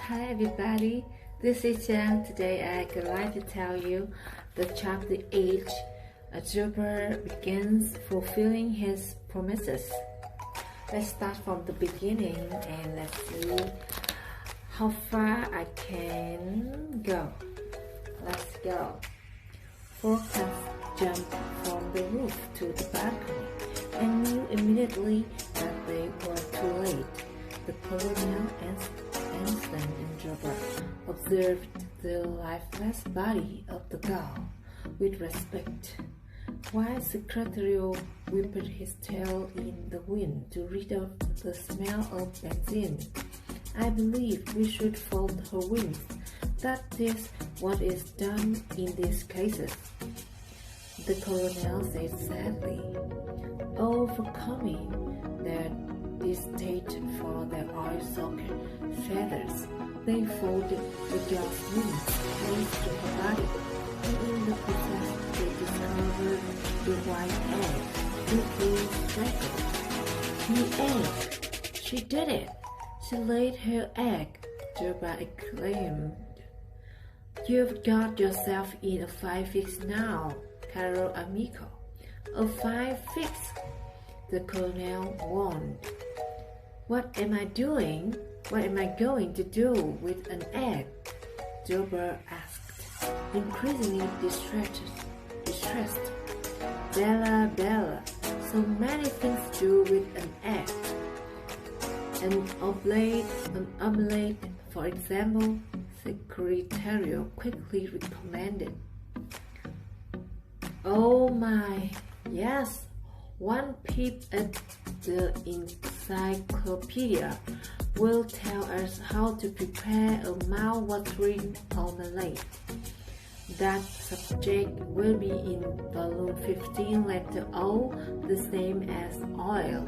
Hi everybody, this is Yang. Today I'd like to tell you the chapter 8. A Jupiter begins fulfilling his promises. Let's start from the beginning and let's see how far I can go. Let's go. Four cats jumped from the roof to the balcony and knew immediately that they were too late. The colonel and Jupiter observed the lifeless body of the gull with respect, while Secretariat whipped his tail in the wind to rid off the smell of benzene. I believe we should fold her wings. That is what is done in these cases, the colonel said sadly. Overcoming their distaste for their oil-soaked feathers, they folded the girl's wings close to her body, and in the process they discovered the white egg with blue freckles. The egg! She did it! She laid her egg, Jupiter exclaimed. You've got yourself in a fine fix now, caro amico. A fine fix, the colonel warned. What am I doing? What am I going to do with an egg? Jupiter asked, increasingly distressed. Bella, so many things to do with an egg. An omelette, for example, Secretariat quickly recommended. Oh my, yes, one peep at the encyclopedia will tell us how to prepare a mouth-watering omelette. That subject will be in volume 15, letter O, the same as oil,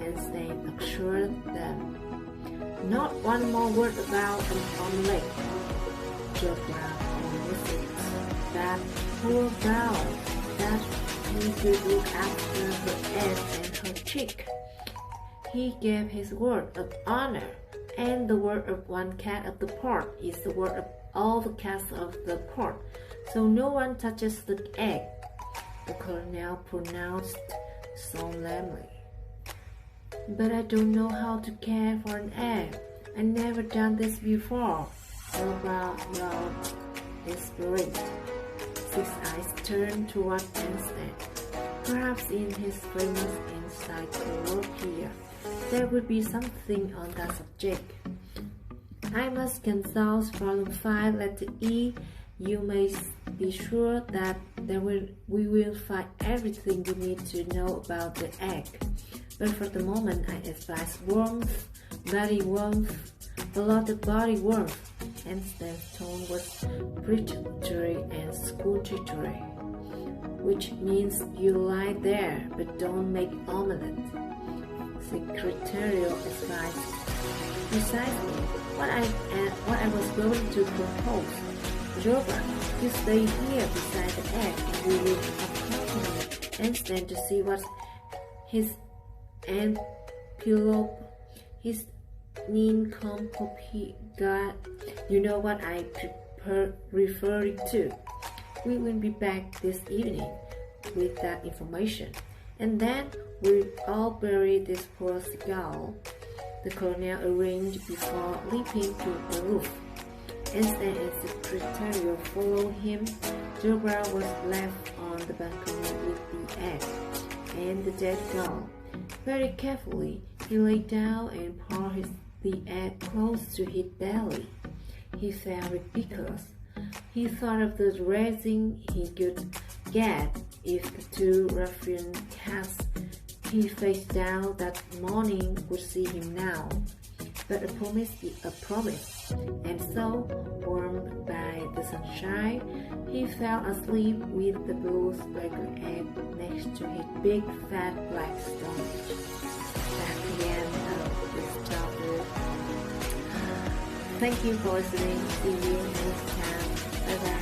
and Stan assured them. Not one more word about an omelette. Jupiter insisted that poor girl, that he could look after her egg and her chick. He gave his word of honor, and the word of one cat of the port is the word of all the cats of the port, so no one touches the egg, the colonel pronounced solemnly. But I don't know how to care for an egg. I never done this before. Jupiter yelled, desperate. Six Eyes turned toward Einstein. Perhaps in his famous encyclopedia there would be something on that subject. I must consult volume 5, letter E. You may be sure that we will find everything we need to know about the egg. But for the moment, I advise warmth, body warmth, a lot of body warmth. Einstein's tone was preparatory and school-tutory, which means you lie there but don't make omelette. Secretariat advised. Precisely what I was going to propose. Jupiter, you stay here beside the egg and we will accompany Einstein to see what his antelope, his nincompoop got. You know what I referring to. We will be back this evening with that information, and then we'll all bury this poor seagull, the colonel arranged before leaping to the roof. Einstein and Secretariat followed him. Jupiter was left on the balcony with the egg and the dead gull. Very carefully, he lay down and poured the egg close to his belly. He felt ridiculous. He thought of the raising he could get if the two ruffian cats he faced down that morning would see him now. But a promise is a promise, and so, warmed by the sunshine, he fell asleep with the blue speckled egg next to his big fat black stomach. That's the end of this chapter. Thank you for listening. See you next time. Bye bye.